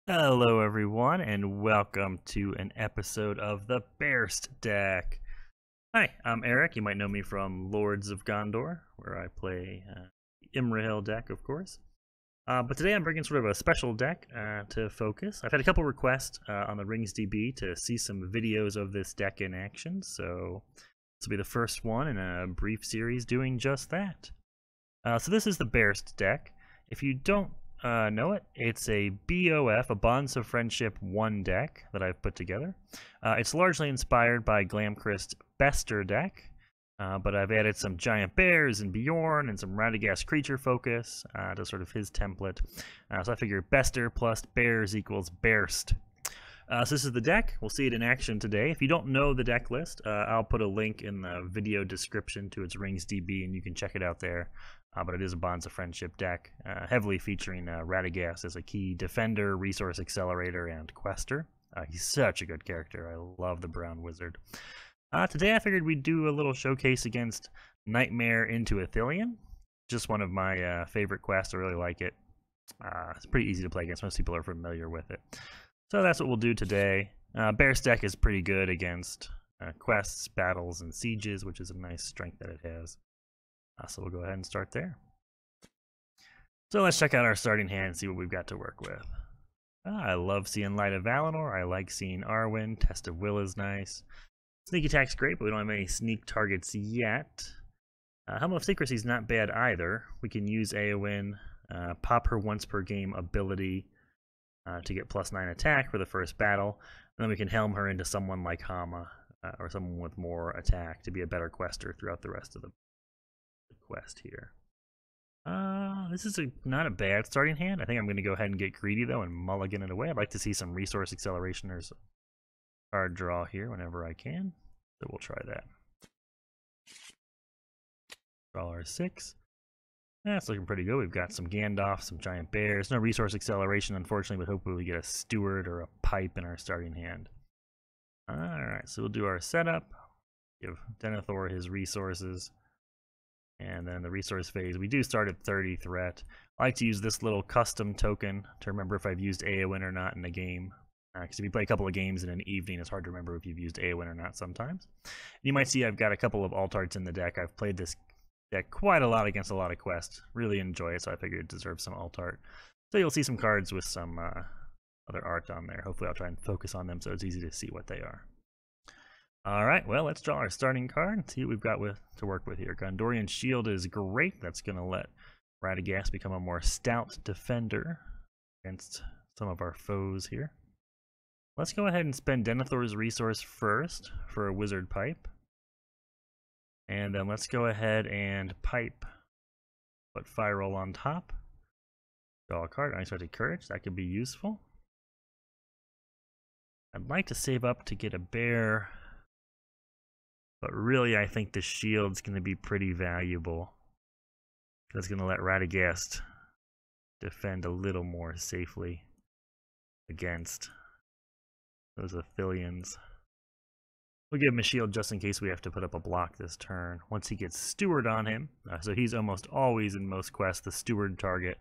Hello, everyone, and welcome to an episode of the Bearst deck. Hi, I'm Eric. You might know me from Lords of Gondor, where I play Imrahil deck, of course. But today I'm bringing sort of a special deck to focus. I've had a couple requests on the Rings DB to see some videos of this deck in action, so this will be the first one in a brief series doing just that. So this is the Bearst deck. If you don't know it, it's a BOF, a Bonds of Friendship 1 deck that I've put together. It's largely inspired by Glamchrist's Bester deck, but I've added some giant bears and Bjorn and some Radagast creature focus to sort of his template. So I figure Bester plus bears equals Bearst. So this is the deck. We'll see it in action today. If you don't know the deck list, I'll put a link in the video description to its Rings DB, and you can check it out there. But it is a Bonds of Friendship deck, heavily featuring Radagast as a key defender, resource accelerator, and quester. He's such a good character. I love the Brown Wizard. Today I figured we'd do a little showcase against Nightmare into Ithilien. Just one of my favorite quests. I really like it. It's pretty easy to play against. Most people are familiar with it. So that's what we'll do today. Bear's deck is pretty good against quests, battles, and sieges, which is a nice strength that it has. So we'll go ahead and start there. So let's check out our starting hand and see what we've got to work with. I love seeing Light of Valinor. I like seeing Arwen. Test of Will is nice. Sneak attack's great, but we don't have any sneak targets yet. Helm of Secrecy is not bad either. We can use Eowyn, pop her once per game ability to get +9 attack for the first battle, and then we can helm her into someone like Hama or someone with more attack to be a better quester throughout the rest of the quest here. This is not a bad starting hand. I think I'm going to go ahead and get greedy though and mulligan it away. I'd like to see some resource acceleration or some card draw here whenever I can, so we'll try that. Draw our 6. That's looking pretty good. We've got some Gandalf, some giant bears. No resource acceleration, unfortunately, but hopefully we get a steward or a pipe in our starting hand. Alright, so we'll do our setup. Give Denethor his resources. And then the resource phase, we do start at 30 threat. I like to use this little custom token to remember if I've used Eowyn or not in a game. Because if you play a couple of games in an evening, it's hard to remember if you've used Eowyn or not sometimes. You might see I've got a couple of alt-arts in the deck. I've played this deck quite a lot against a lot of quests. Really enjoy it, so I figured it deserves some alt-art. So you'll see some cards with some other art on there. Hopefully I'll try and focus on them so it's easy to see what they are. Alright, well, let's draw our starting card and see what we've got to work with here. Gondorian Shield is great. That's going to let Radagast become a more stout defender against some of our foes here. Let's go ahead and spend Denethor's resource first for a Wizard Pipe. And then let's go ahead and pipe. Put Fire Roll on top. Draw a card, Unexpected Courage. That could be useful. I'd like to save up to get a bear. But really, I think the shield's going to be pretty valuable. That's going to let Radagast defend a little more safely against those Ithiliens. We'll give him a shield just in case we have to put up a block this turn. Once he gets Steward on him, so he's almost always in most quests the Steward target.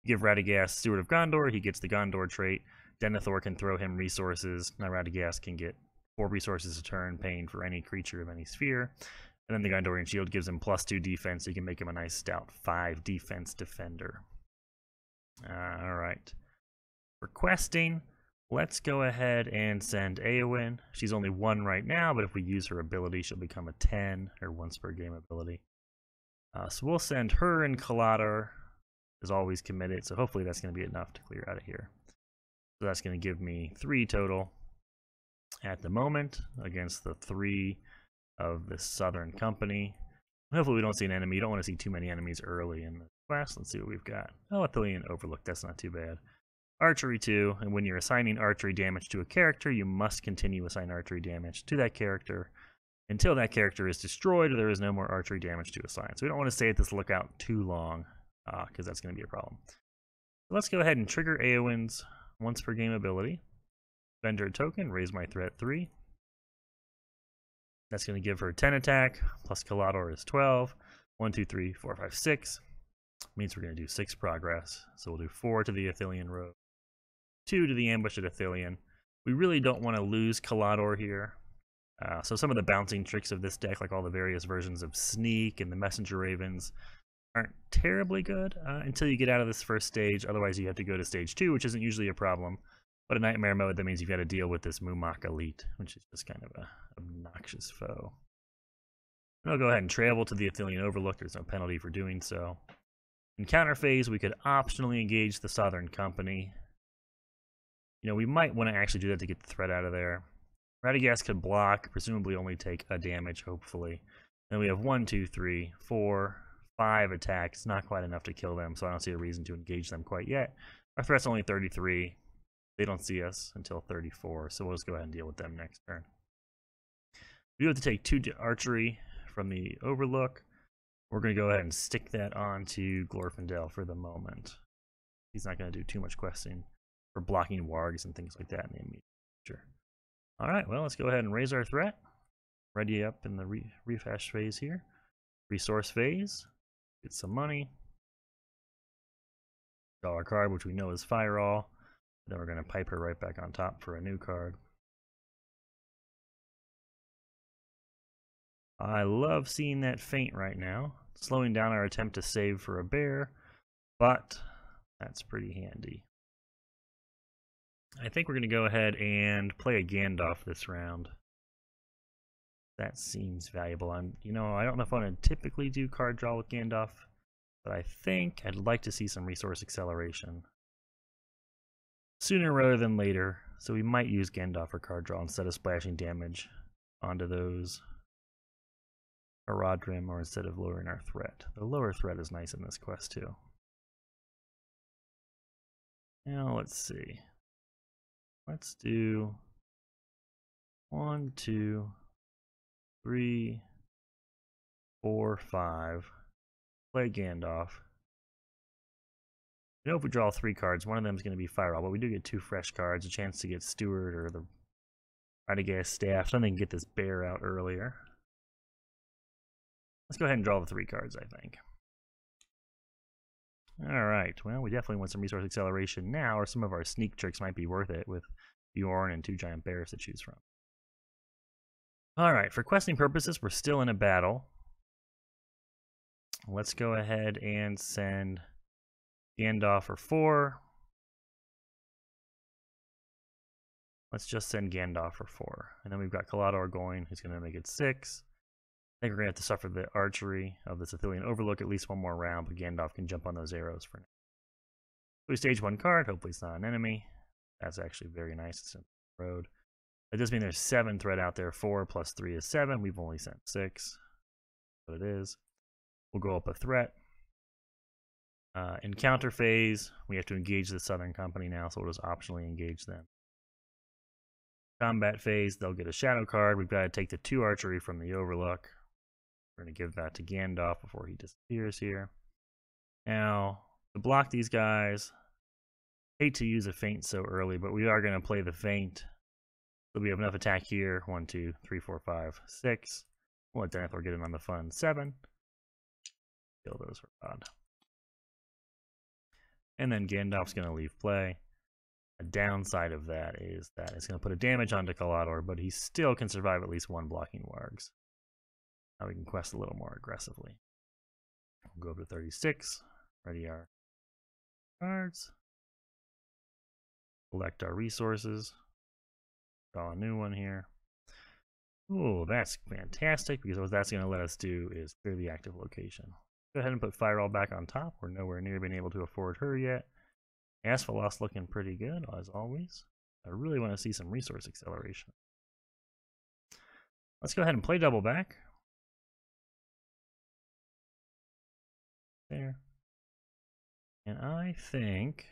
Give Radagast Steward of Gondor, he gets the Gondor trait. Denethor can throw him resources. Now Radagast can get 4 resources a turn, paying for any creature of any sphere. And then the Gondorian Shield gives him +2 defense, so you can make him a nice stout 5 defense defender. Alright. For questing, let's go ahead and send Eowyn. She's only 1 right now, but if we use her ability, she'll become a 10, her once per game ability. So we'll send her, and Kaladar is always committed, so hopefully that's going to be enough to clear out of here. So that's going to give me 3 total at the moment against the 3 of the Southern Company. Hopefully we don't see an enemy. You don't want to see too many enemies early in the quest. Let's see what we've got. Oh, Ithilien Overlook. That's not too bad. Archery 2, and when you're assigning archery damage to a character, you must continue assign archery damage to that character until that character is destroyed or there is no more archery damage to assign. So we don't want to stay at this lookout too long because that's going to be a problem. So let's go ahead and trigger Eowyn's once per game ability. Spend her token, raise my threat 3. That's going to give her 10 attack, plus Kalador is 12. 1, 2, 3, 4, 5, 6. Means we're going to do 6 progress. So we'll do 4 to the Ithilien road. 2 to the ambush at Ithilien. We really don't want to lose Calador here. So some of the bouncing tricks of this deck, like all the various versions of Sneak and the Messenger Ravens, aren't terribly good until you get out of this first stage. Otherwise, you have to go to stage 2, which isn't usually a problem. But a Nightmare mode, that means you've got to deal with this Mumak Elite, which is just kind of an obnoxious foe. And I'll go ahead and travel to the Ithilien Overlook. There's no penalty for doing so. In counter phase, we could optionally engage the Southern Company. You know, we might want to actually do that to get the threat out of there. Radagast could block, presumably only take a damage, hopefully. Then we have 1, 2, 3, 4, 5 attacks. Not quite enough to kill them, so I don't see a reason to engage them quite yet. Our threat's only 33. They don't see us until 34, so we'll just go ahead and deal with them next turn. We do have to take 2 archery from the Overlook. We're going to go ahead and stick that on to Glorfindel for the moment. He's not going to do too much questing for blocking wargs and things like that in the immediate future. Alright, well, let's go ahead and raise our threat. Ready up in the rehash phase here. Resource phase. Get some money. Draw our card, which we know is Fire All. Then we're going to pipe her right back on top for a new card. I love seeing that feint right now. Slowing down our attempt to save for a bear, but that's pretty handy. I think we're going to go ahead and play a Gandalf this round. That seems valuable. I don't know if I want to typically do card draw with Gandalf, but I think I'd like to see some resource acceleration sooner rather than later, so we might use Gandalf for card draw instead of splashing damage onto those Haradrim, or instead of lowering our threat. The lower threat is nice in this quest too. Now let's see. Let's do 1, 2, 3, 4, 5. Play Gandalf. You know, if we draw 3 cards, one of them is going to be Fire All, but we do get 2 fresh cards, a chance to get Steward or the Radagast Staff, so then they can get this bear out earlier. Let's go ahead and draw the 3 cards, I think. Alright, well, we definitely want some resource acceleration now, or some of our sneak tricks might be worth it with Bjorn and 2 giant bears to choose from. Alright, for questing purposes, we're still in a battle. Let's go ahead and send Gandalf for 4. Let's just send Gandalf for 4. And then we've got Calador going, who's going to make it 6. I think we're going to have to suffer the archery of this Ithilien Overlook at least one more round, but Gandalf can jump on those arrows for now. We stage 1 card, hopefully it's not an enemy. That's actually very nice, it's in the road. That does mean there's 7 threat out there, 4 plus 3 is 7, we've only sent 6. What it is. We'll go up a threat. In counter phase, we have to engage the Southern Company now, so we'll just optionally engage them. Combat phase, they'll get a shadow card. We've got to take the 2 archery from the Overlook. We're going to give that to Gandalf before he disappears here. Now, to block these guys, hate to use a feint so early, but we are going to play the feint. So we have enough attack here. 1, 2, 3, 4, 5, 6. We'll let Denethor get in on the fun. 7. Kill those for odd. And then Gandalf's going to leave play. A downside of that is that it's going to put a damage onto Calador, but he still can survive at least 1 blocking wargs. Now we can quest a little more aggressively. We'll go up to 36. Ready our cards. Collect our resources. Draw a new one here. Ooh, that's fantastic, because what that's going to let us do is clear the active location. Go ahead and put Fire All back on top. We're nowhere near being able to afford her yet. Asphalos's looking pretty good, as always. I really want to see some resource acceleration. Let's go ahead and play double back. There. And I think...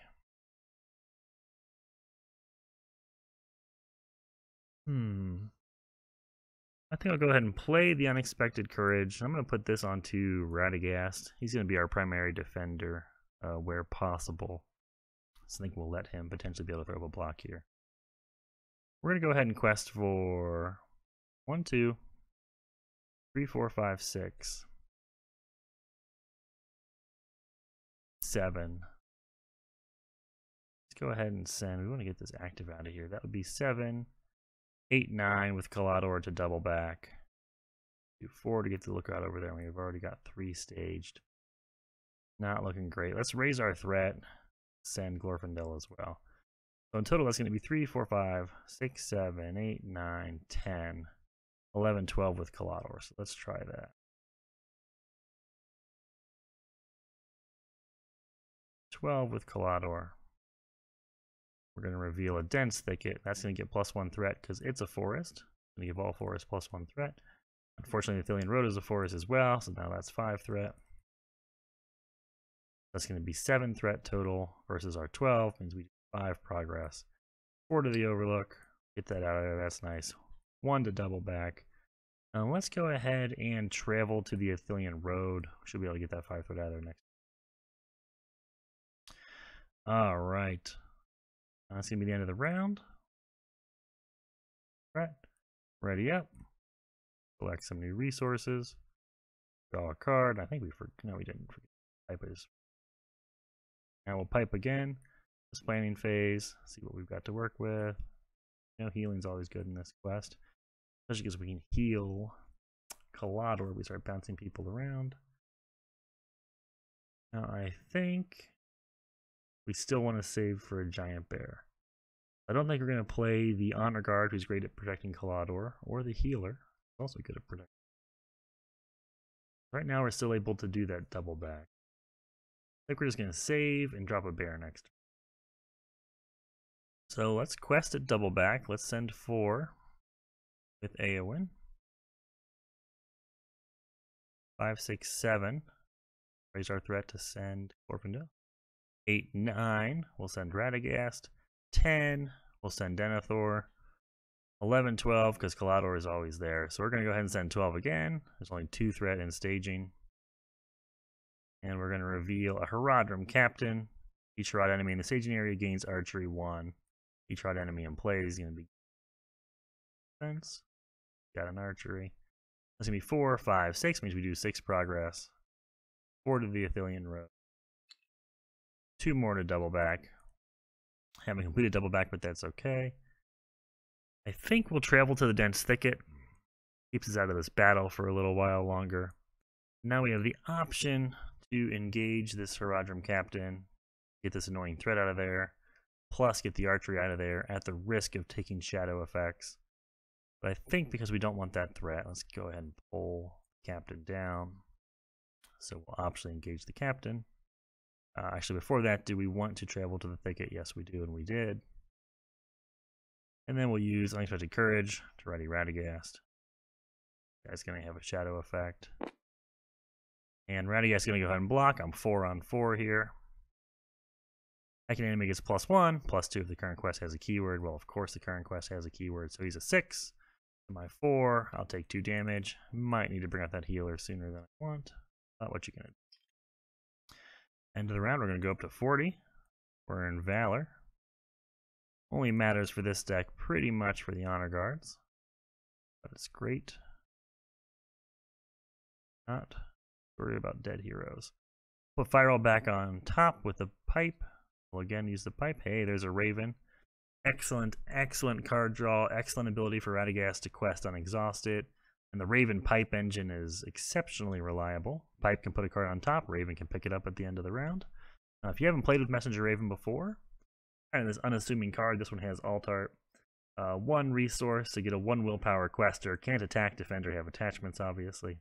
I think I'll go ahead and play the Unexpected Courage. I'm going to put this onto Radagast. He's going to be our primary defender where possible. So I think we'll let him potentially be able to throw up a block here. We're going to go ahead and quest for 1, 2, 3, 4, 5, 6, 7. Let's go ahead and send. We want to get this active out of here. That would be 7, 8, 9 with Kalador to double back. Do 4 to get the lookout over there. We've already got 3 staged. Not looking great. Let's raise our threat. Send Glorfindel as well. So in total, that's going to be 3, 4, 5, 6, 7, 8, 9, 10, 11, 12 with Kalador. So let's try that. 12 with Kalador. We're going to reveal a dense thicket. That's going to get +1 threat because it's a forest. Going to give all forests +1 threat. Unfortunately, the Ithilien Road is a forest as well, so now that's 5 threat. That's going to be 7 threat total versus our 12. Means we do 5 progress. 4 to the Overlook. Get that out of there. That's nice. 1 to double back. Let's go ahead and travel to the Ithilien Road. We should be able to get that 5 threat out of there next. All right. That's going to be the end of the round. All right. Ready up. Select some new resources. Draw a card. I think we forgot. No, we didn't forget. Pipe is. Now we'll pipe again. This planning phase. See what we've got to work with. You know, healing's always good in this quest. Especially because we can heal Kalador. We start bouncing people around. Now I think we still want to save for a giant bear. I don't think we're going to play the Honor Guard, who's great at protecting Kalador, or the healer, who's also good at protecting. Right now, we're still able to do that double back. I think we're just going to save and drop a bear next. So let's quest at double back. Let's send 4 with Eowyn. 5, 6, 7. Raise our threat to send Glorfindel. 8, 9. We'll send Radagast. 10. We'll send Denethor. 11, 12, because Kalador is always there. So we're going to go ahead and send 12 again. There's only 2 threat in staging. And we're going to reveal a Haradrim Captain. Each Harad enemy in the staging area gains archery 1. Each Harad enemy in play is going to be defense. Got an archery. That's going to be 4, 5, 6. Means we do 6 progress. 4 to the Ithilien Road. 2 more to double back. Haven't completed double back, but that's okay. I think we'll travel to the dense thicket. Keeps us out of this battle for a little while longer. Now we have the option to engage this Haradrim Captain, get this annoying threat out of there, plus get the archery out of there at the risk of taking shadow effects. But I think because we don't want that threat, let's go ahead and pull the Captain down. So we'll optionally engage the Captain. Actually, before that, do we want to travel to the thicket? Yes, we do, and we did. And then we'll use Unexpected Courage to ready Radagast. That's going to have a shadow effect. And Radagast is going to go ahead and block. I'm 4 on 4 here. Second enemy gets +1, +2 if the current quest has a keyword. Well, of course the current quest has a keyword, so he's a 6. To my 4, I'll take 2 damage. Might need to bring out that healer sooner than I want. Not what you're going to do. End of the round, we're going to go up to 40. We're in Valor. Only matters for this deck pretty much for the Honor Guards. But it's great. Not worry about dead heroes. Put Firewall back on top with the pipe. We'll again use the pipe. Hey, there's a Raven. Excellent, excellent card draw. Excellent ability for Radagast to quest unexhausted. And the Raven pipe engine is exceptionally reliable. Pipe can put a card on top. Raven can pick it up at the end of the round. If you haven't played with Messenger Raven before, kind of this unassuming card. This one has Altart. 1 resource to get a 1 willpower quester. Can't attack, defend, or have attachments, obviously.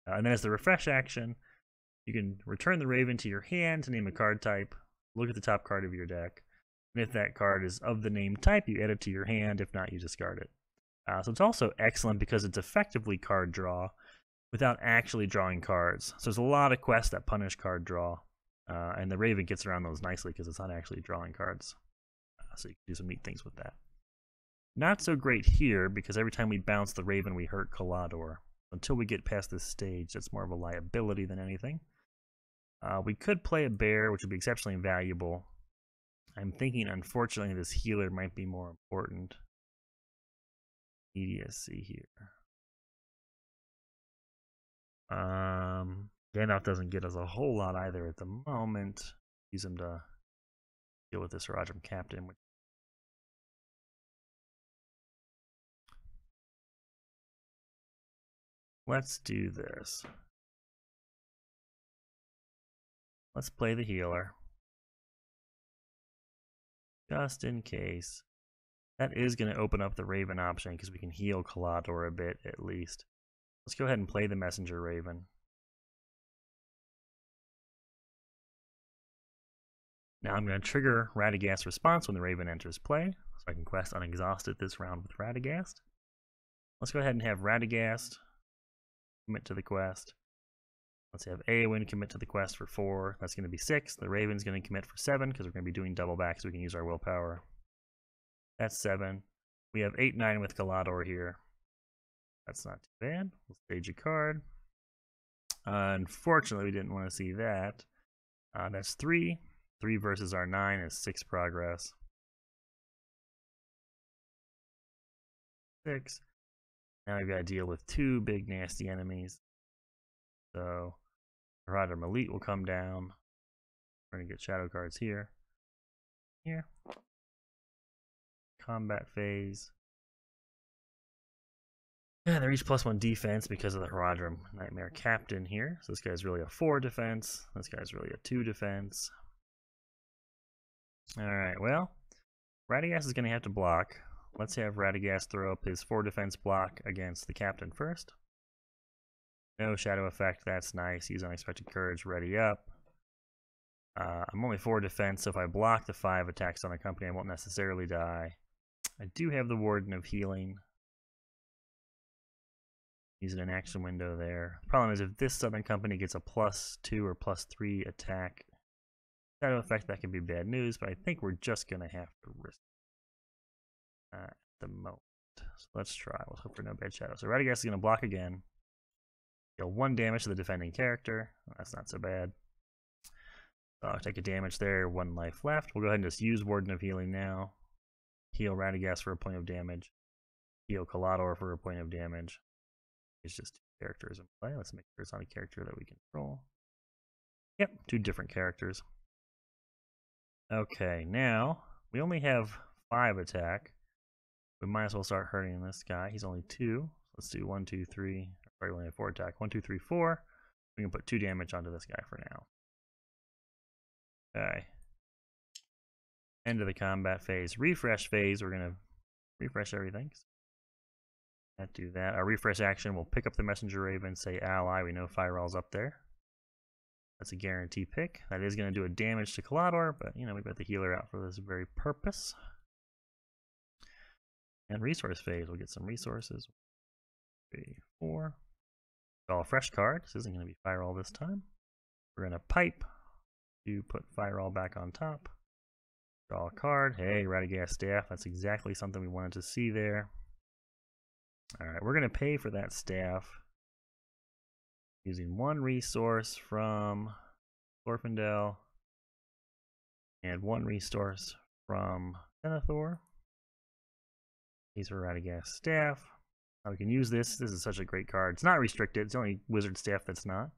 And then as the refresh action, you can return the Raven to your hand to name a card type. Look at the top card of your deck. And if that card is of the name type, you add it to your hand. If not, you discard it. So it's also excellent because it's effectively card draw without actually drawing cards. So there's a lot of quests that punish card draw. And the Raven gets around those nicely because it's not actually drawing cards. So you can do some neat things with that. Not so great here because every time we bounce the Raven, we hurt Kalador. Until we get past this stage, that's more of a liability than anything. We could play a bear, which would be exceptionally valuable. I'm thinking, unfortunately, this healer might be more important. Immediacy here. Gandalf doesn't get us a whole lot either at the moment. Use him to deal with this Haradrim captain. Let's do this. Let's play the healer. Just in case. That is going to open up the Raven option because we can heal Kalador a bit at least. Let's go ahead and play the Messenger Raven. Now I'm going to trigger Radagast's response when the Raven enters play, so I can quest Unexhausted this round with Radagast. Let's go ahead and have Radagast commit to the quest. Let's have Eowyn commit to the quest for 4. That's going to be 6. The Raven's going to commit for 7 because we're going to be doing double back so we can use our willpower. That's 7. We have 8, 9 with Kalador here. That's not too bad. We'll stage a card. Unfortunately, we didn't want to see that. That's 3. 3 versus our 9 is 6 progress. 6. Now we've got to deal with 2 big nasty enemies. So Haradrim Elite will come down. We're going to get shadow cards here. Here. Combat phase. Yeah, they're each +1 defense because of the Haradrim Nightmare Captain here. So this guy's really a 4 defense. This guy's really a 2 defense. Alright, well, Radagast is going to have to block. Let's have Radagast throw up his 4 defense block against the Captain first. No shadow effect, that's nice. Use Unexpected Courage, ready up. I'm only 4 defense, so if I block the 5 attacks on a company, I won't necessarily die. I do have the Warden of Healing. Use it in action window there. The problem is if this Southern Company gets a +2 or +3 attack shadow effect, that could be bad news, but I think we're just going to have to risk it at the moment. So let's try. Let's hope for no bad shadow. So Radagast is going to block again. Deal 1 damage to the defending character. That's not so bad. Take a damage there. 1 life left. We'll go ahead and just use Warden of Healing now. Heal Radagast for a point of damage. Heal Kalador for a point of damage. It's just 2 characters in play. Let's make sure it's not a character that we control. Yep, 2 different characters. Okay, now we only have 5 attack. We might as well start hurting this guy. He's only 2. Let's do 1, 2, 3. Sorry, we only have 4 attack. 1, 2, 3, 4. We can put 2 damage onto this guy for now. Okay. End of the combat phase. Refresh phase. We're going to refresh everything. Let's do that. Our refresh action will pick up the Messenger Raven, say ally. We know Firel's up there. That's a guarantee pick. That is going to do a damage to Kalador, but you know, we've got the healer out for this very purpose. And resource phase. We'll get some resources. 3, 4. Draw a fresh card. This isn't going to be Firel this time. We're going to pipe to put Firel back on top. Draw a card. Hey, Radagast staff. That's exactly something we wanted to see there. Alright, we're going to pay for that staff using 1 resource from Glorfindel and 1 resource from Denethor. These are Radagast staff. Now we can use this. This is such a great card. It's not restricted. It's only wizard staff that's not.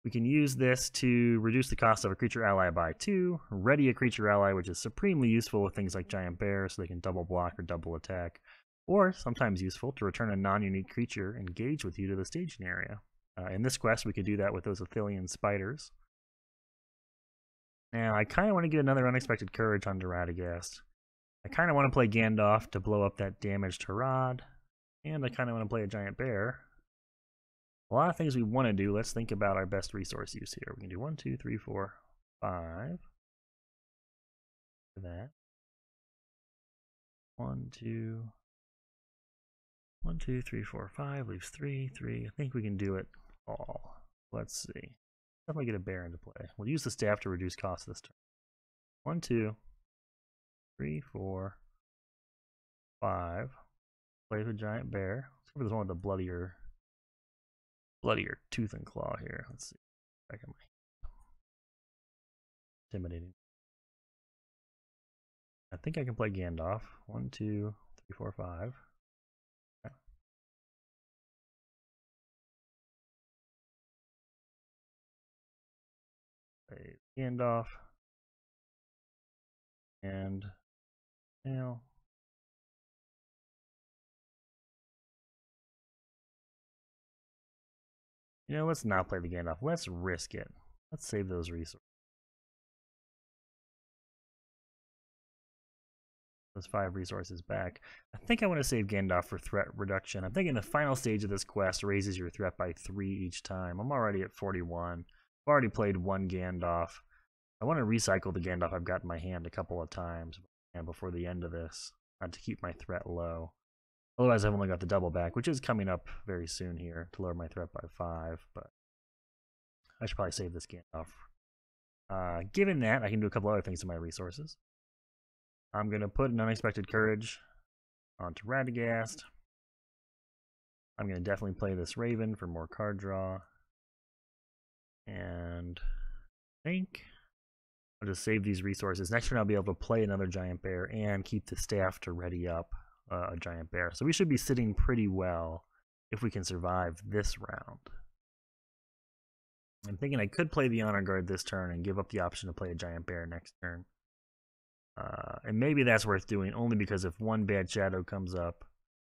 We can use this to reduce the cost of a creature ally by 2, ready a creature ally, which is supremely useful with things like giant bears, so they can double block or double attack, or sometimes useful to return a non-unique creature engaged with you to the staging area. In this quest, we could do that with those Ithilien spiders. Now, I kind of want to get another Unexpected Courage onto Radagast. I kind of want to play Gandalf to blow up that damaged Harad, and I kind of want to play a giant bear. A lot of things we want to do. Let's think about our best resource use here. We can do 1, 2, 3, 4, 5. For that. 1, 2. 1, 2, 3, 4, 5. Leaves 3, 3. I think we can do it all. Let's see. Definitely get a bear into play. We'll use the staff to reduce cost this turn. 1, 2, 3, 4, 5. Play with a giant bear. Let's go for this one with the bloodier tooth and claw here. Let's see. Back in my intimidating. I think I can play Gandalf. 1, 2, 3, 4, 5. Okay. Play Gandalf. And now, let's not play the Gandalf. Let's risk it. Let's save those resources. Those 5 resources back. I think I want to save Gandalf for threat reduction. I'm thinking the final stage of this quest raises your threat by 3 each time. I'm already at 41. I've already played 1 Gandalf. I want to recycle the Gandalf I've got in my hand a couple of times before the end of this, to keep my threat low. Otherwise, I've only got the double back, which is coming up very soon here to lower my threat by 5. But I should probably save this Gandalf. Given that, I can do a couple other things to my resources. I'm going to put an Unexpected Courage onto Radagast. I'm going to definitely play this Raven for more card draw. And I think I'll just save these resources. Next turn I'll be able to play another Giant Bear and keep the staff to ready up a Giant Bear. So we should be sitting pretty well if we can survive this round. I'm thinking I could play the Honor Guard this turn and give up the option to play a Giant Bear next turn. And maybe that's worth doing only because if one bad shadow comes up,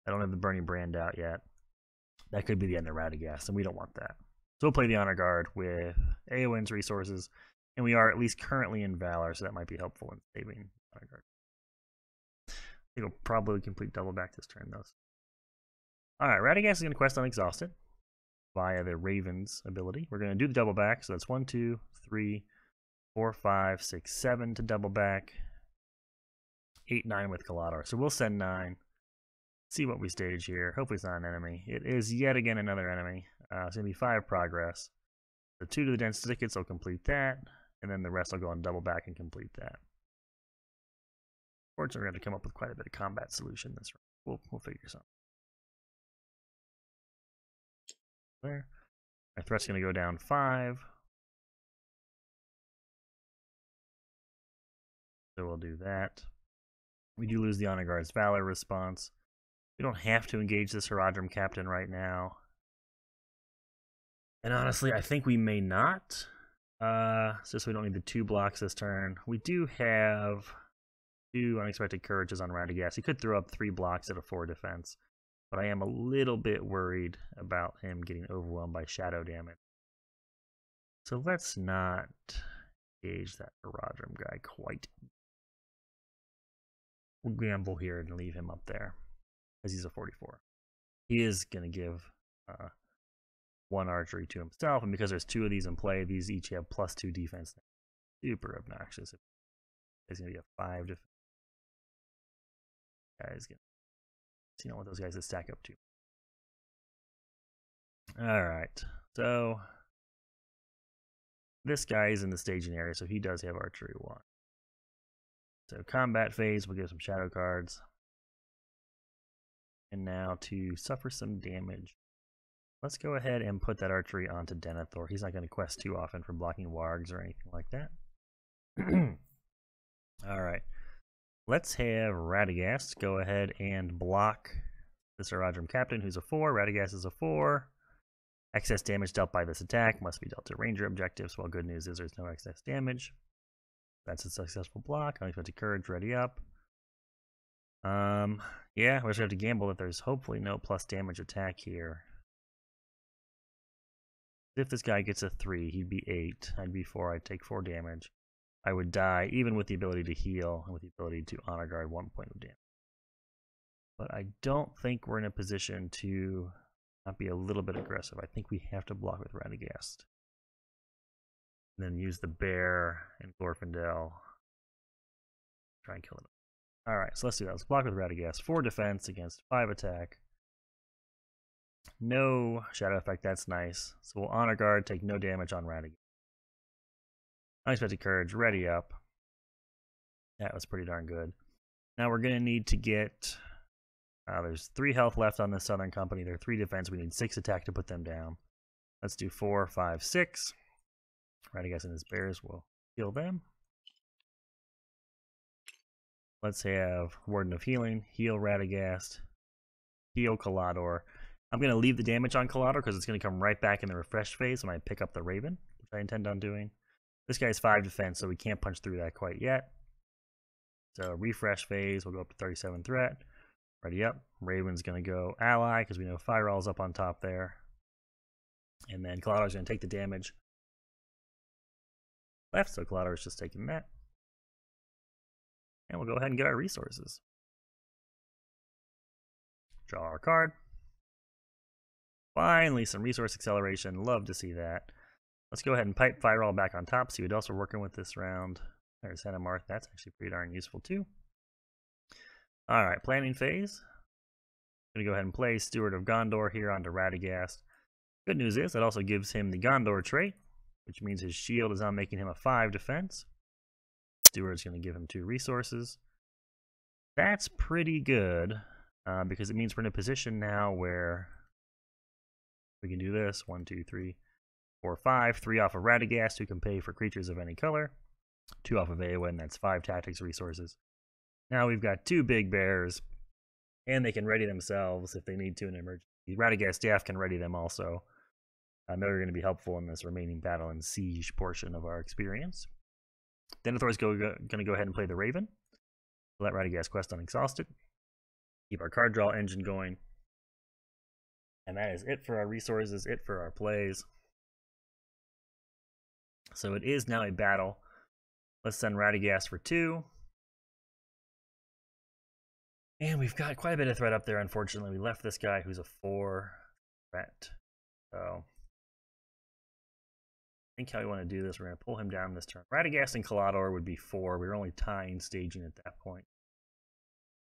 I don't have the Burning Brand out yet, that could be the end of Radagast, and we don't want that. So we'll play the Honor Guard with Eowyn's resources, and we are at least currently in Valor, so that might be helpful in saving Honor Guard. I think we'll probably complete double back this turn, though. Alright, Radagast is going to quest Unexhausted via the Raven's ability. We're going to do the double back, so that's 1, 2, 3, 4, 5, 6, 7 to double back. 8, 9 with Kalador. So we'll send 9. See what we stage here. Hopefully it's not an enemy. It is yet again another enemy. It's going to be 5 progress. The 2 to the dense tickets will complete that, and then the rest will go on double back and complete that. Fortunately, we're going to come up with quite a bit of combat solution this round. We'll figure something. There. My threat's going to go down 5. So we'll do that. We do lose the Honor Guard's Valor response. We don't have to engage this Haradrim Captain right now. And honestly, I think we may not. Just so we don't need the 2 blocks this turn. We do have 2 Unexpected Courages on Radagast. He could throw up 3 blocks at a 4 defense. But I am a little bit worried about him getting overwhelmed by shadow damage. So let's not engage that Haradrim guy quite. We'll gamble here and leave him up there because he's a 44. He is going to give 1 archery to himself, and because there's 2 of these in play, these each have +2 defense. Super obnoxious. He's going to be a 5 defense. Guys, you know what those guys that stack up to. All right, so this guy is in the staging area, so he does have archery 1. So combat phase, we'll give some shadow cards. And now to suffer some damage, let's go ahead and put that archery onto Denethor. He's not going to quest too often for blocking wargs or anything like that. Alright, let's have Radagast go ahead and block this Haradrim Captain, who's a 4. Radagast is a 4. Excess damage dealt by this attack must be dealt to Ranger objectives. Well, good news is there's no excess damage. That's a successful block. Unexpected Courage, ready up. Yeah, we just have to gamble that there's hopefully no plus damage attack here. If this guy gets a 3, he'd be 8. I'd be 4. I'd take 4 damage. I would die, even with the ability to heal and with the ability to honor guard 1 point of damage. But I don't think we're in a position to not be a little bit aggressive. I think we have to block with Radagast. And then use the bear and Glorfindel. Try and kill it. Alright, so let's do that. Let's block with Radagast. 4 defense against 5 attack. No shadow effect, that's nice. So we'll honor guard, take no damage on Radagast. Unexpected Courage, ready up. That was pretty darn good. Now we're going to need to get... there's 3 health left on the Southern Company. They're 3 defense. We need 6 attack to put them down. Let's do 4, 5, 6. Radagast and his bears will kill them. Let's have Warden of Healing, heal Radagast, heal Kalador. I'm going to leave the damage on Kalador because it's going to come right back in the refresh phase when I pick up the Raven, which I intend on doing. This guy's 5 defense, so we can't punch through that quite yet. So refresh phase, we'll go up to 37 threat. Ready up. Raven's going to go ally because we know Fireall's up on top there. And then Cloudor's going to take the damage left, so Cloudor's just taking that. And we'll go ahead and get our resources. Draw our card. Finally, some resource acceleration. Love to see that. Let's go ahead and pipe Fireall back on top, see what else we're working with this round. There's Hanamarth. That's actually pretty darn useful too. Alright, planning phase. I'm going to go ahead and play Steward of Gondor here onto Radagast. Good news is, it also gives him the Gondor trait, which means his shield is now making him a 5 defense. Steward's going to give him 2 resources. That's pretty good, because it means we're in a position now where we can do this. 1, 2, 3, 4, 5. 3 off of Radagast, who can pay for creatures of any color. 2 off of Eowyn, that's 5 tactics resources. Now we've got 2 big bears, and they can ready themselves if they need to in an emergency. Radagast staff can ready them also. They're going to be helpful in this remaining battle and siege portion of our experience. Denethor's going to go ahead and play the Raven. Let Radagast quest unexhausted. Keep our card draw engine going. And that is it for our resources, it for our plays. So it is now a battle. Let's send Radagast for 2. And we've got quite a bit of threat up there, unfortunately. We left this guy who's a 4 threat. So I think how we want to do this, we're going to pull him down this turn. Radagast and Cloudor would be 4. We were only tying staging at that point.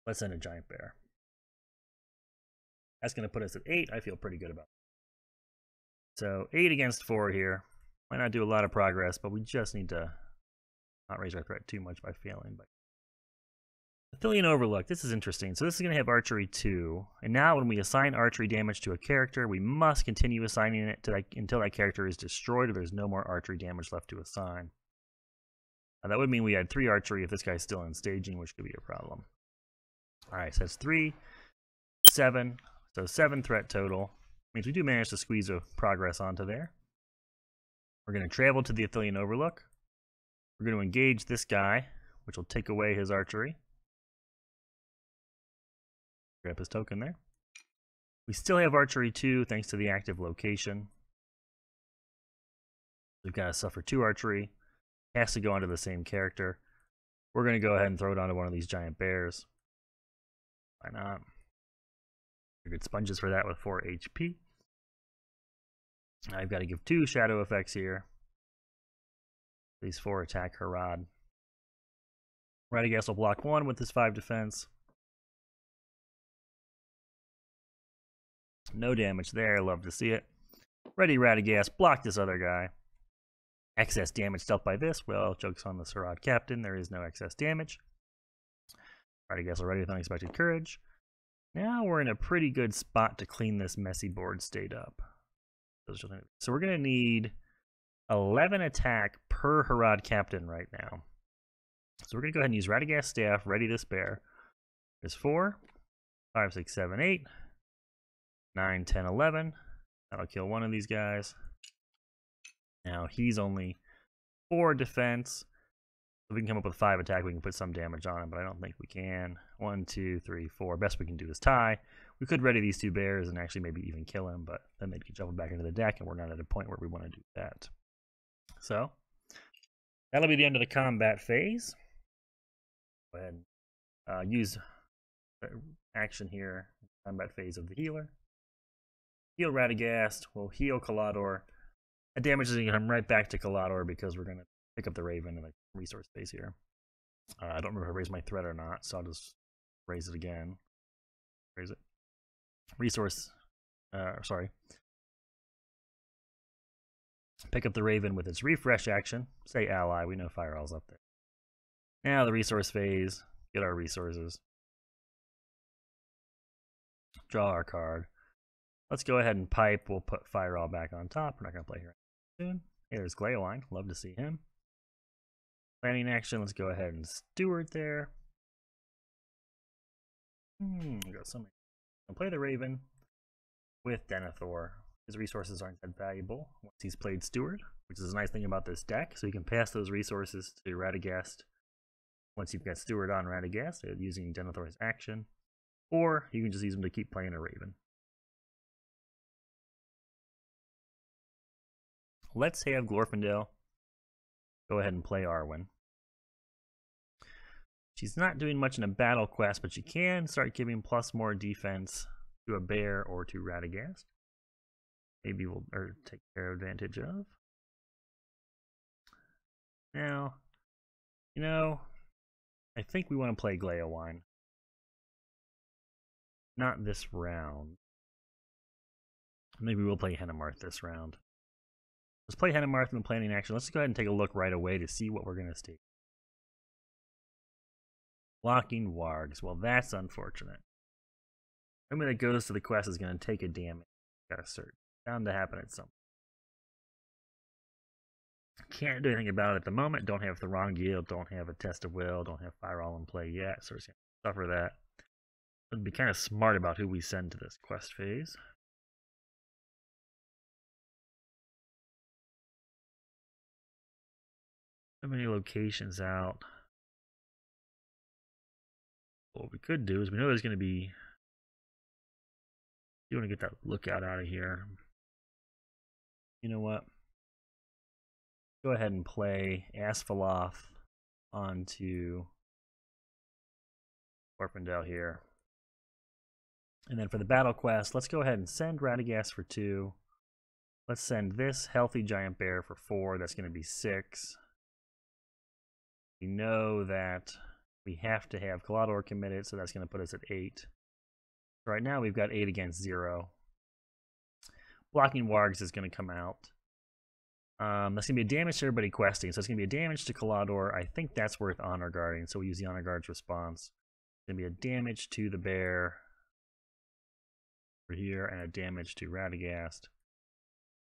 Let's send a giant bear. That's going to put us at 8. I feel pretty good about it. So 8 against 4 here. Might not do a lot of progress, but we just need to not raise our threat too much by failing. But Ithilien Overlook. This is interesting. So this is going to have archery 2. And now when we assign archery damage to a character, we must continue assigning it to until that character is destroyed or there's no more archery damage left to assign. That would mean we had 3 archery if this guy's still in staging, which could be a problem. Alright, so that's 3, 7. So 7 threat total. Means we do manage to squeeze a progress onto there. We're going to travel to the Ithilien Overlook. We're going to engage this guy, which will take away his archery. Grab his token there. We still have archery 2 thanks to the active location. We've got to suffer 2 archery. Has to go onto the same character. We're going to go ahead and throw it onto one of these giant bears. Why not? We get sponges for that with 4 HP. I've got to give 2 shadow effects here. These 4 attack Harad. Radagast will block 1 with his 5 defense. No damage there, love to see it. Ready Radagast, block this other guy. Excess damage dealt by this, well, joke's on the Harad captain, there is no excess damage. Radagast already with unexpected courage. Now we're in a pretty good spot to clean this messy board state up. So we're going to need 11 attack per Harad captain right now. So we're going to go ahead and use Radagast staff, ready this bear. There's 4, 5, 6, 7, 8. 9, 10, 11. That'll kill one of these guys. Now he's only 4 defense. If we can come up with 5 attack, we can put some damage on him, but I don't think we can. 1, 2, 3, 4. Best we can do is tie. We could ready these 2 bears and actually maybe even kill him, but then they'd get jumbled back into the deck, and we're not at a point where we want to do that. So that'll be the end of the combat phase. Go ahead and use action here, combat phase of the healer. Heal Radagast, we'll heal Cloudor. That damage is going to come right back to Cloudor because we're going to pick up the Raven in the resource phase here. I don't remember if I raised my threat or not, so I'll just raise it again. Raise it. Resource, sorry. Pick up the Raven with its refresh action. Say ally, we know Fireall's up there. Now the resource phase, get our resources. Draw our card. Let's go ahead and pipe. We'll put Fireall back on top. We're not going to play here soon. Hey, there's Glaoline. Love to see him. Planning action. Let's go ahead and steward there. We got so many. I'll play the Raven with Denethor. His resources aren't that valuable once he's played Steward, which is a nice thing about this deck. So you can pass those resources to Radagast once you've got Steward on Radagast, using Denethor's action, or you can just use him to keep playing a Raven. Let's have Glorfindel go ahead and play Arwen. She's not doing much in a battle quest, but she can start giving plus more defense to a bear or to Radagast. Maybe we'll take advantage of. Now, you know, I think we want to play Gleowine. Not this round. Maybe we'll play Hennemarth this round. Let's play Hennemarth in the planning action. Let's go ahead and take a look right away to see what we're going to see. Blocking Wargs. Well, that's unfortunate. Everybody that goes to the quest is going to take a damage. Gotta search. Bound to happen at some point. Can't do anything about it at the moment. Don't have the wrong guild. Don't have a test of will. Don't have Fireall in play yet. So we're going to suffer that. It'd be kind of smart about who we send to this quest phase. So many locations out. What we could do is we know there's going to be. You want to get that lookout out of here. You know what? Go ahead and play Asphalloth onto Glorfindel here. And then for the battle quest, let's go ahead and send Radagast for 2. Let's send this healthy giant bear for 4. That's going to be 6. We know that we have to have Calador committed, so that's going to put us at 8. Right now we've got 8 against 0. Blocking Wargs is going to come out. That's going to be a damage to everybody questing, so it's going to be a damage to Calador. I think that's worth Honor Guarding, so we'll use the Honor Guard's response. It's going to be a damage to the bear over here, and a damage to Radagast.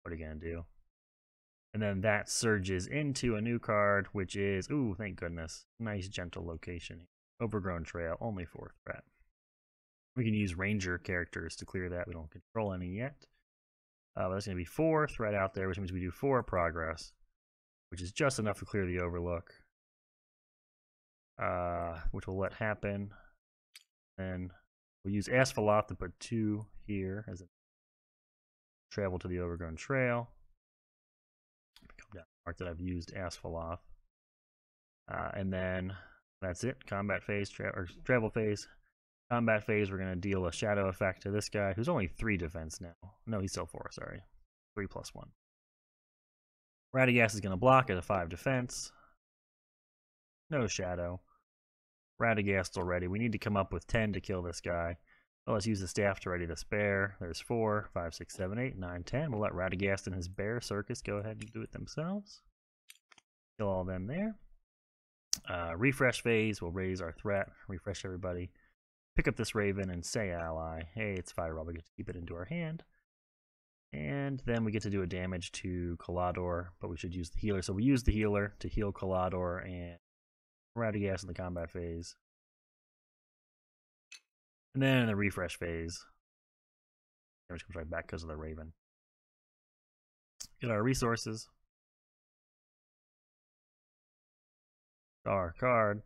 What are you going to do? And then that surges into a new card, which is, ooh, thank goodness, nice gentle location. Overgrown Trail, only 4 threat. We can use Ranger characters to clear that. We don't control any yet. But that's going to be 4 threat out there, which means we do 4 progress, which is just enough to clear the Overlook, which we'll let happen. Then we'll use Asphalloth to put 2 here as a travel to the Overgrown Trail. Come down the mark that I've used Asphalloth. And then that's it. Combat phase, travel phase. Combat phase, we're going to deal a shadow effect to this guy, who's only 3 defense now. No, he's still 4, sorry. 3 plus 1. Radagast is going to block at a 5 defense. No shadow. Radagast already. We need to come up with 10 to kill this guy. Well, let's use the staff to ready the spare. There's 4, 5, 6, 7, 8, 9, 10. We'll let Radagast and his bear circus go ahead and do it themselves. Kill all them there. Refresh phase, we'll raise our threat. Refresh everybody. Pick up this Raven and say ally. Hey, it's Fireall. We get to keep it into our hand. And then we get to do a damage to Calador, but we should use the healer. So we use the healer to heal Calador and Radagast in the combat phase. And then in the refresh phase, damage comes right back because of the Raven. Get our resources. Our card.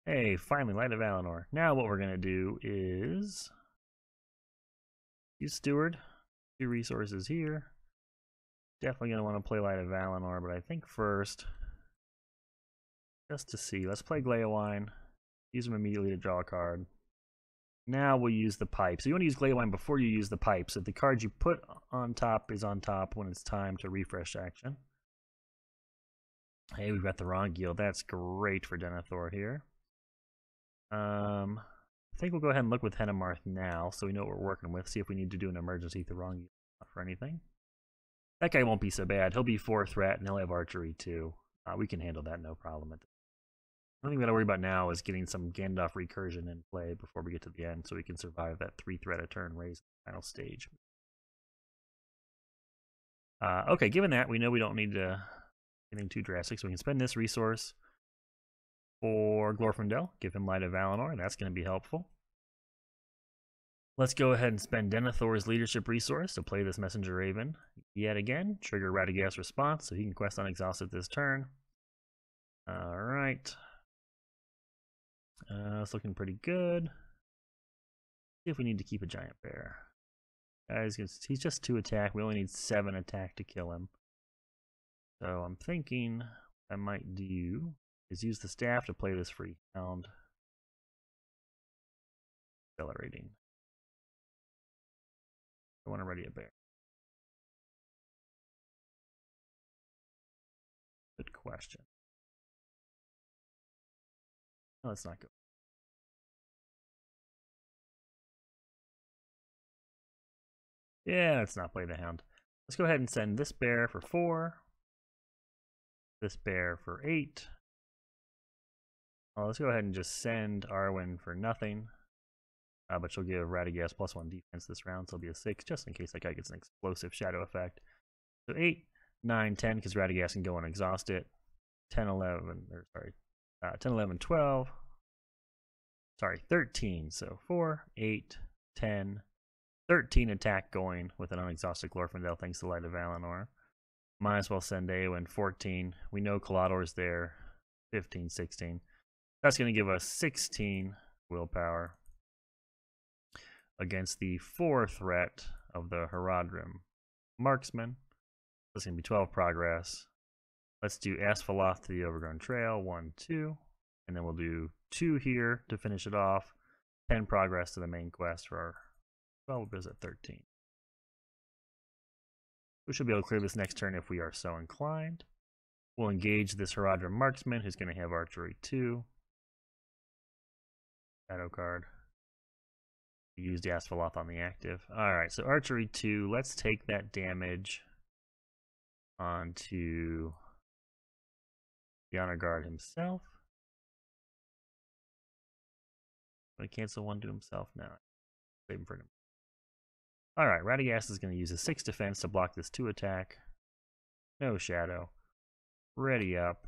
Hey, finally, Light of Valinor. Now what we're going to do is use Steward. 2 resources here. Definitely going to want to play Light of Valinor, but I think first, just to see, let's play Gleowine. Use them immediately to draw a card. Now we'll use the pipe. So you want to use Gleowine before you use the pipe. So the card you put on top is on top when it's time to refresh action. Hey, we've got the wrong guild. That's great for Denethor here. I think we'll go ahead and look with Hennemarth now so we know what we're working with. See if we need to do an emergency with the wrong guild for anything. That guy won't be so bad. He'll be 4 threat and he'll have archery too. We can handle that no problem. The only thing we got to worry about now is getting some Gandalf recursion in play before we get to the end so we can survive that 3 threat a turn raise in the final stage. Okay, given that, we know we don't need to anything too drastic, so we can spend this resource for Glorfindel, give him Light of Valinor. That's going to be helpful. Let's go ahead and spend Denethor's leadership resource to play this Messenger Raven yet again. Trigger Radagast's response so he can quest unexhausted this turn. Alright. It's looking pretty good. See if we need to keep a giant bear. Guys, he's just 2 attack. We only need 7 attack to kill him. So I'm thinking I might do is use the staff to play this free hound. Accelerating. I want to ready a bear. Good question. No, let's not go. Yeah, let's not play the hound. Let's go ahead and send this bear for 4. This bear for 8. Let's go ahead and just send Arwen for nothing. But she'll give Radagast +1 defense this round, so it'll be a 6, just in case that guy gets an explosive shadow effect. So 8, 9, 10, because Radagast can go and exhaust it. 10, 11, or sorry, 10, 11, 12. Sorry, 13. So 4, 8, 10, 13 attack going with an unexhausted Glorfindel thanks to Light of Valinor. Might as well send Eowyn. 14. We know Calador's there. 15, 16. That's going to give us 16 willpower against the 4 threat of the Haradrim Marksman. That's going to be 12 progress. Let's do Asphalloth to the Overgrown Trail. 1, 2. And then we'll do 2 here to finish it off. 10 progress to the main quest for our 12 is at 13. We should be able to clear this next turn if we are so inclined. We'll engage this Haradrim Marksman, who's going to have Archery 2. Shadow card. We used the Asphalloth on the active. Alright, so Archery 2. Let's take that damage onto the Honor Guard himself. I'm going to cancel 1 to himself now. Save him for him. Alright, Radagast is going to use a 6 defense to block this 2 attack. No shadow. Ready up.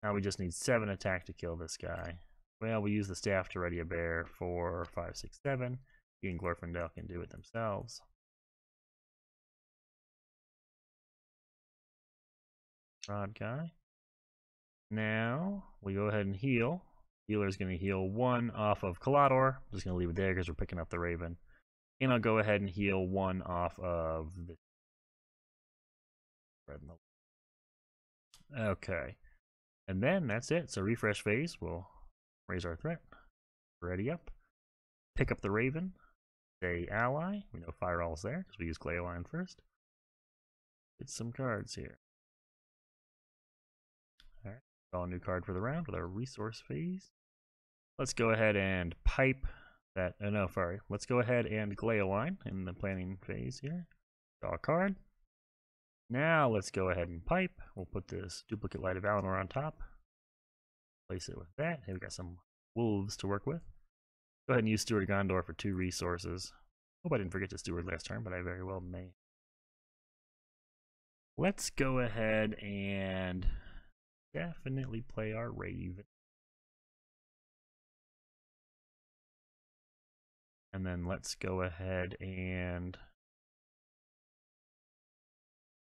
Now we just need 7 attack to kill this guy. Well, we use the staff to ready a bear. 4, 5, 6, 7. He and Glorfindel can do it themselves. Rod guy. Now we go ahead and heal. Healer's going to heal 1 off of Calador. I'm just going to leave it there because we're picking up the Raven. And I'll go ahead and heal 1 off of the red. Okay. And then that's it. So refresh phase. We'll raise our threat. Ready up. Pick up the Raven. Say ally. We know Fireall's there because we use Glaeoline first. Get some cards here. Alright. Draw a new card for the round with our resource phase. Let's go ahead and pipe that. Oh no, sorry. Let's go ahead and Glaeoline in the planning phase here. Draw a card. Now let's go ahead and pipe. We'll put this duplicate Light of Valinor on top. Place it with that. Hey, we got some wolves to work with. Go ahead and use Steward Gondor for 2 resources. Hope I didn't forget to Steward last turn, but I very well may. Let's go ahead and definitely play our Raven. And then let's go ahead and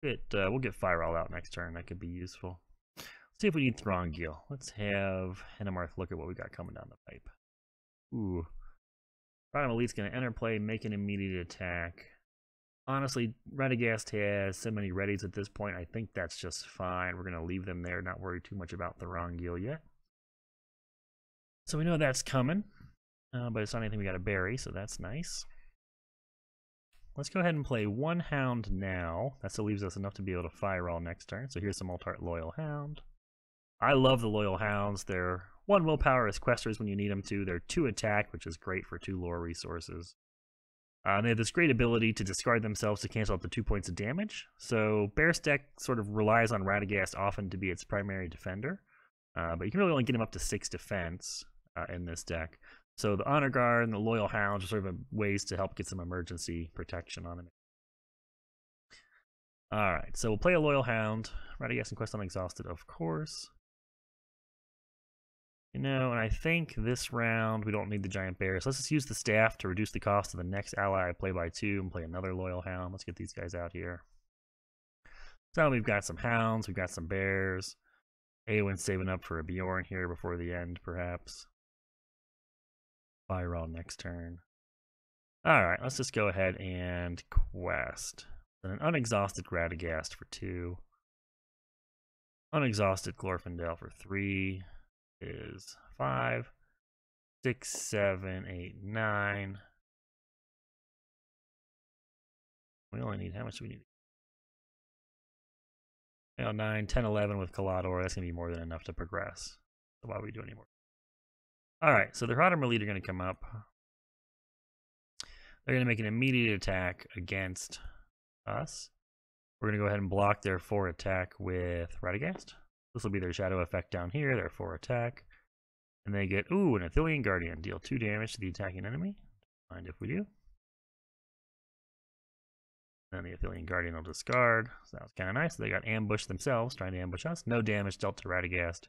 we'll get Fireall out next turn. That could be useful. Let's see if we need Throngil. Let's have Hennemarth look at what we got coming down the pipe. Ooh. Bottom Elite's going to enter play, make an immediate attack. Honestly, Radagast has so many readies at this point. I think that's just fine. We're going to leave them there, not worry too much about Throngil yet. So we know that's coming. But it's not anything we got to bury, so that's nice. Let's go ahead and play 1 Hound now. That still leaves us enough to be able to Fireall next turn. So here's some Altart Loyal Hound. I love the Loyal Hounds. They're 1 willpower as questers when you need them to. They're 2 attack, which is great for 2 lore resources. They have this great ability to discard themselves to cancel up to 2 points of damage. So Bearst deck sort of relies on Radagast often to be its primary defender. But you can really only get him up to 6 defense in this deck. So the Honor Guard and the Loyal Hounds are sort of ways to help get some emergency protection on him. Alright, so we'll play a Loyal Hound. Radagast and Quest Unexhausted, of course. You know, and I think this round we don't need the Giant Bear. So let's just use the staff to reduce the cost of the next ally I play by 2 and play another Loyal Hound. Let's get these guys out here. So we've got some Hounds, we've got some Bears. Eowyn's saving up for a Bjorn here before the end, perhaps. Fire all next turn. Alright, let's just go ahead and quest. And an unexhausted Radagast for 2. Unexhausted Glorfindel for 3 is 5. 6, 7, 8, 9. We only need, how much do we need? 9, 10, 11 with Kalador. That's going to be more than enough to progress. So why are we doing any more? Alright, so the Rotom Elite are going to come up. They're going to make an immediate attack against us. We're going to go ahead and block their 4 attack with Radagast. This will be their shadow effect down here, their 4 attack. And they get, ooh, an Ithilien Guardian. Deal 2 damage to the attacking enemy. Mind if we do. Then the Ithilien Guardian will discard. So that was kind of nice. They got ambushed themselves, trying to ambush us. No damage dealt to Radagast.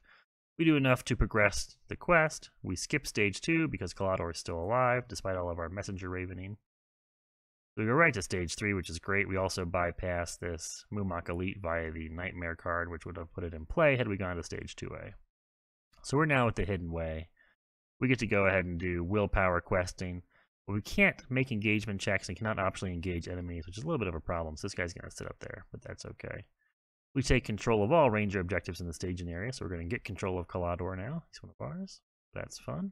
We do enough to progress the quest. We skip stage 2 because Kalador is still alive, despite all of our messenger ravening. So we go right to stage 3, which is great. We also bypass this Mumok Elite via the Nightmare card, which would have put it in play had we gone to stage 2A. So we're now at the Hidden Way. We get to go ahead and do willpower questing. But we can't make engagement checks and cannot optionally engage enemies, which is a little bit of a problem. So this guy's going to sit up there, but that's okay. We take control of all ranger objectives in the staging area, so we're going to get control of Kalador now. He's one of ours. That's fun.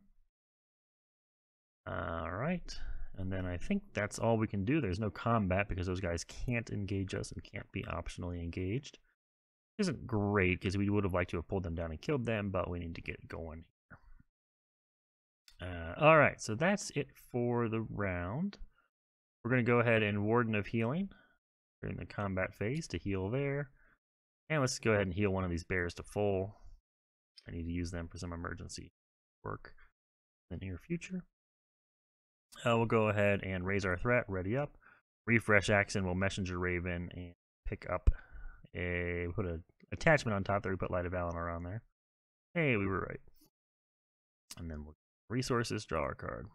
Alright. And then I think that's all we can do. There's no combat because those guys can't engage us and can't be optionally engaged. Isn't great because we would have liked to have pulled them down and killed them, but we need to get going here. Alright, so that's it for the round. We're going to go ahead and Warden of Healing during the combat phase to heal there. And let's go ahead and heal one of these bears to full. I need to use them for some emergency work in the near future. We'll go ahead and raise our threat, ready up. Refresh action, we'll Messenger Raven and pick up put an attachment on top there. We put Light of Valinor on there. Hey, we were right. And then we'll resources, draw our card.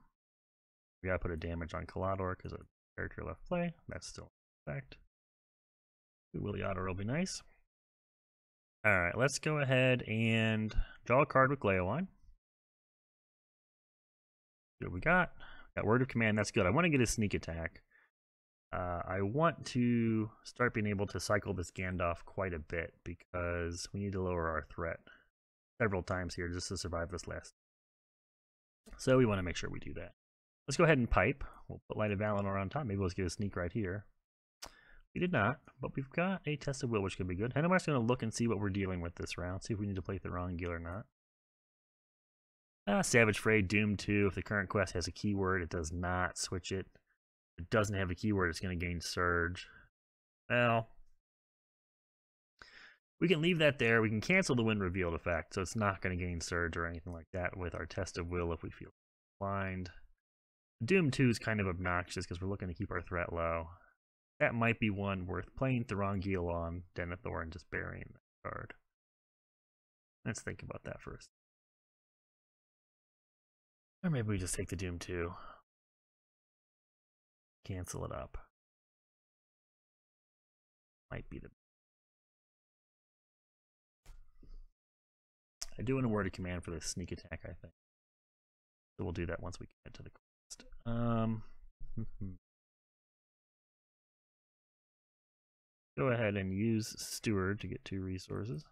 We gotta put a damage on Kalador because a character left play. That's still in effect. Willy Otter will be nice. Alright, let's go ahead and draw a card with Gleowine. See what we got. Got Word of Command, that's good. I want to get a sneak attack. I want to start being able to cycle this Gandalf quite a bit because we need to lower our threat several times here just to survive this last. So we want to make sure we do that. Let's go ahead and pipe. We'll put Light of Valinor on top. Maybe let's get a sneak right here. We did not, but we've got a Test of Will, which could be good. And I'm just going to look and see what we're dealing with this round, see if we need to play Thorongil or not. Savage Fray, Doom 2. If the current quest has a keyword, it does not switch it. If it doesn't have a keyword, it's going to gain Surge. Well, we can leave that there. We can cancel the Wind Revealed effect, so it's not going to gain Surge or anything like that with our Test of Will if we feel blind. Doom 2 is kind of obnoxious because we're looking to keep our threat low. That might be one worth playing Thorongil on Denethor and just burying that card. Let's think about that first. Or maybe we just take the Doom 2. Cancel it up. Might be the... I do want a Word of Command for this sneak attack, I think. So we'll do that once we get to the quest. Go ahead and use Steward to get 2 resources.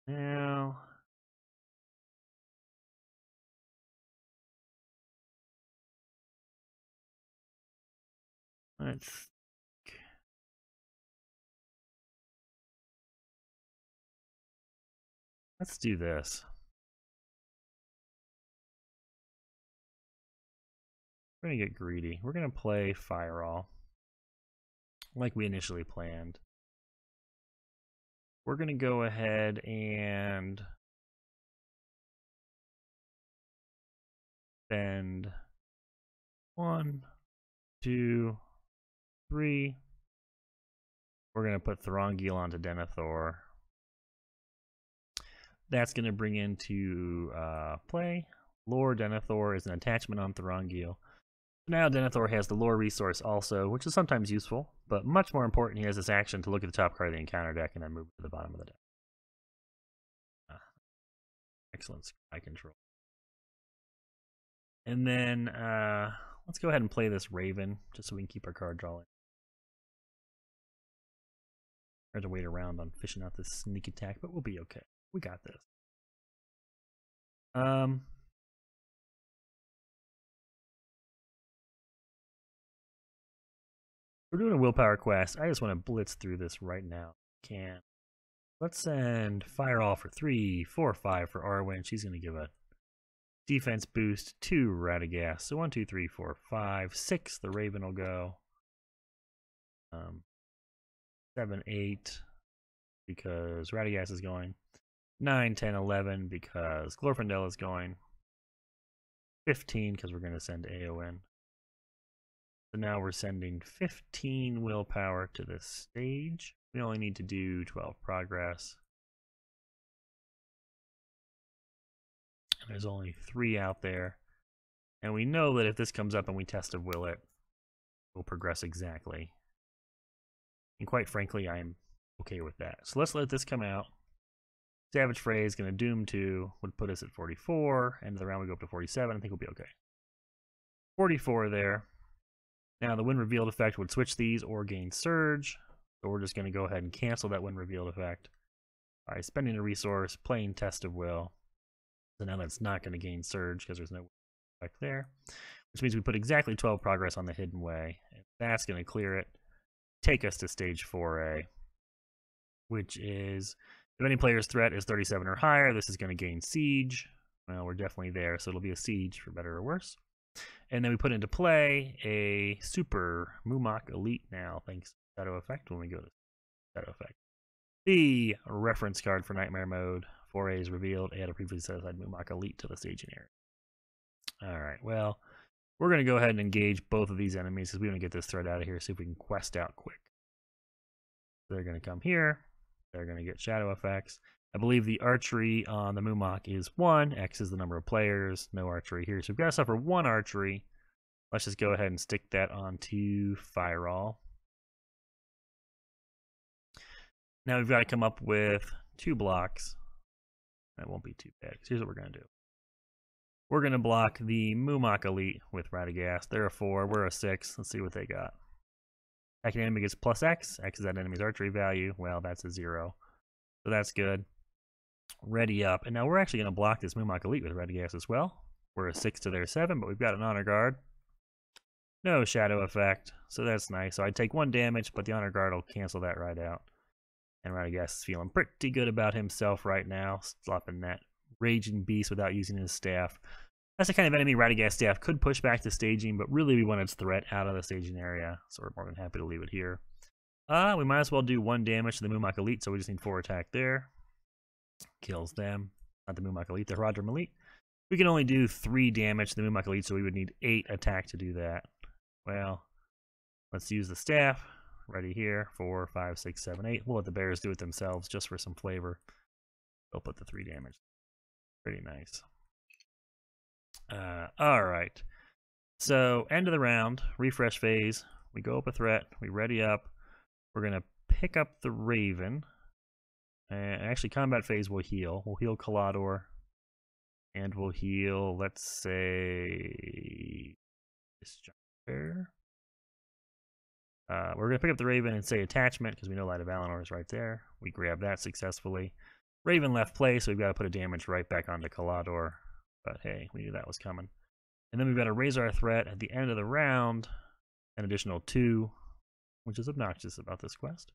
Now, let's do this. We're going to get greedy. We're going to play Fireall like we initially planned. We're going to go ahead and spend 1, 2, 3. We're going to put Thorongil onto Denethor. That's going to bring into play Lore Denethor is an attachment on Thorongil. Now Denethor has the lore resource also, which is sometimes useful, but much more important, he has this action to look at the top card of the encounter deck and then move to the bottom of the deck. Excellent eye control. And then let's go ahead and play this Raven, just so we can keep our card drawing. I had to wait around on fishing out this sneak attack, but we'll be okay. We got this. We're doing a willpower quest. I just want to blitz through this right now. Let's send Fireall for 3, 4, 5 for Arwen. She's going to give a defense boost to Radagast. So 1, 2, 3, 4, 5, 6. The Raven will go. 7, 8 because Radagast is going. 9, 10, 11 because Glorfindel is going. 15 because we're going to send AON. So now we're sending 15 willpower to this stage. We only need to do 12 progress. And there's only 3 out there. And we know that if this comes up and we test of will it, we'll progress exactly. And quite frankly, I'm okay with that. So let's let this come out. Savage Fray is going to Doom 2, would put us at 44. End of the round we go up to 47. I think we'll be okay. 44 there. Now the Wind Revealed effect would switch these or gain Surge. So we're just going to go ahead and cancel that Wind Revealed effect by spending a resource, playing Test of Will. So now that's not going to gain Surge because there's no effect there. Which means we put exactly 12 progress on the Hidden Way. And that's going to clear it. Take us to stage 4A. Which is, if any player's threat is 37 or higher, this is going to gain Siege. Well, we're definitely there, so it'll be a Siege for better or worse. And then we put into play a Super Mumok Elite now, thanks to Shadow Effect when we go to Shadow Effect. The reference card for Nightmare Mode, 4A is revealed. Add a previously set aside Mumok Elite to the staging area. Alright, well, we're going to go ahead and engage both of these enemies because we want to get this threat out of here, see if we can quest out quick. They're going to come here. They're going to get Shadow Effects. I believe the archery on the Mumok is 1. X is the number of players. No archery here. So we've got to suffer 1 archery. Let's just go ahead and stick that onto Fireall. Now we've got to come up with 2 blocks. That won't be too bad. Here's what we're going to do. We're going to block the Mumok Elite with Radagast. They're a 4. We're a 6. Let's see what they got. Attacking enemy gets plus X. X is that enemy's archery value. Well, that's a 0. So that's good. Ready up. And now we're actually going to block this Mumok Elite with Radagast as well. We're a 6 to their 7, but we've got an Honor Guard. No Shadow Effect, so that's nice. So I'd take 1 damage, but the Honor Guard will cancel that right out. And Radagast is feeling pretty good about himself right now, stopping that Raging Beast without using his staff. That's the kind of enemy Radagast staff could push back to staging, but really we want its threat out of the staging area, so we're more than happy to leave it here. We might as well do 1 damage to the Mumok Elite, so we just need 4 attack there. Kills them. Not the Mumok Elite, the Rodram Elite. We can only do 3 damage to the Mumok Elite, so we would need 8 attack to do that. Well, let's use the staff. Ready here. 4, 5, 6, 7, 8. We'll let the bears do it themselves just for some flavor. They'll put the 3 damage. Pretty nice. Alright. So, end of the round. Refresh phase. We go up a threat. We ready up. We're going to pick up the Raven. And actually, combat phase will heal. We'll heal Calador. And we'll heal, let's say, this Bear. We're going to pick up the Raven and say attachment because we know Light of Valinor is right there. We grab that successfully. Raven left play, so we've got to put a damage right back onto Calador. But hey, we knew that was coming. And then we've got to raise our threat at the end of the round. An additional 2, which is obnoxious about this quest.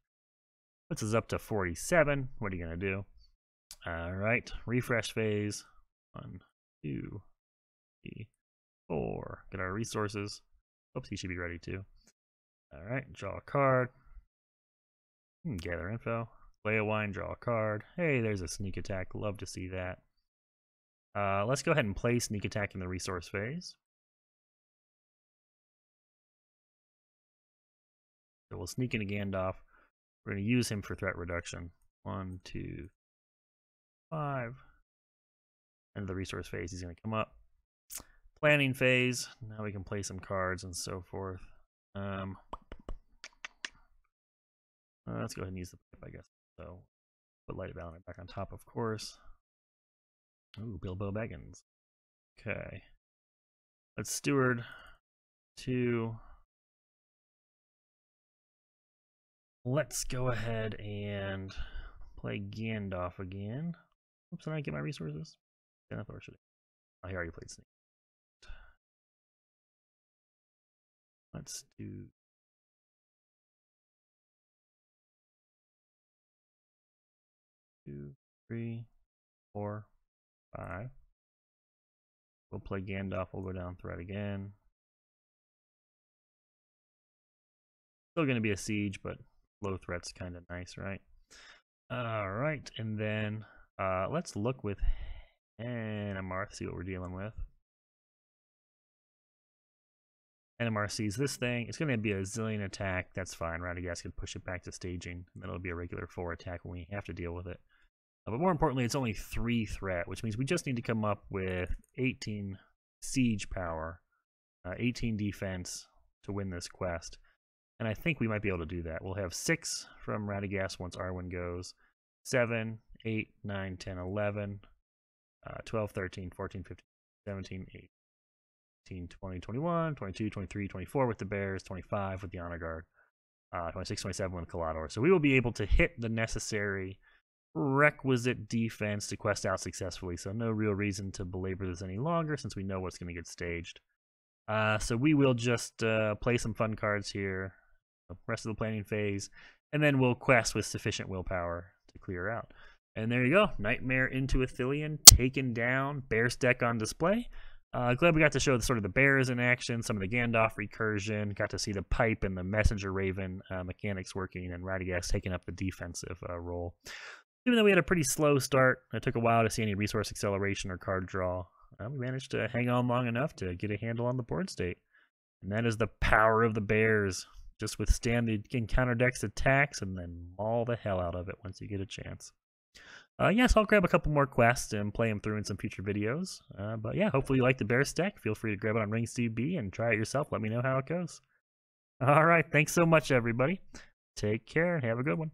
Puts us up to 47. What are you going to do? Alright, refresh phase. 1, 2, 3, 4. Get our resources. Oops, he should be ready too. Alright, draw a card. Gather info. Play a wine, draw a card. Hey, there's a sneak attack. Love to see that. Let's go ahead and play sneak attack in the resource phase. So we'll sneak into Gandalf. We're going to use him for threat reduction. 1, 2, 5. End of the resource phase, he's going to come up. planning phase. Now we can play some cards and so forth. Let's go ahead and use the pipe, I guess. So put Light Valor back on top, of course. Ooh, Bilbo Baggins. Okay. Let's steward 2. Let's go ahead and play Gandalf again. Oops, did I get my resources? Gandalf, or should I? He already played Snake. Let's do 2, 3, 4, 5. We'll play Gandalf. We'll go down threat again. Still going to be a siege, but low threat's kind of nice, right? All right, and then let's look with Enemarth, see what we're dealing with. Enemarth sees this thing. It's going to be a zillion attack. That's fine. Radagast can push it back to staging, and then it'll be a regular 4 attack when we have to deal with it. But more importantly, it's only 3 threat, which means we just need to come up with 18 siege power, 18 defense to win this quest. And I think we might be able to do that. We'll have 6 from Radagast once Arwen goes, 7, 8, 9, 10, 11, 12, 13, 14, 15, 17, 18, 20, 21, 22, 23, 24 with the Bears, 25 with the Honor Guard, 26, 27 with Calador. So we will be able to hit the necessary requisite defense to quest out successfully. So no real reason to belabor this any longer since we know what's going to get staged. So we will just play some fun cards here, the rest of the planning phase, and then we'll quest with sufficient willpower to clear out. And there you go, Nightmare into Ithilien, taken down, Bearst deck on display. Glad we got to show sort of the bears in action, some of the Gandalf recursion, got to see the pipe and the Messenger Raven mechanics working, and Radagast taking up the defensive role. Even though we had a pretty slow start, it took a while to see any resource acceleration or card draw. We managed to hang on long enough to get a handle on the board state. And that is the power of the bears. Just withstand the encounter deck's attacks and then maul the hell out of it once you get a chance. Yes, I'll grab a couple more quests and play them through in some future videos. But yeah, hopefully you like the Bearst deck. Feel free to grab it on RingsDB and try it yourself. Let me know how it goes. All right, thanks so much, everybody. Take care and have a good one.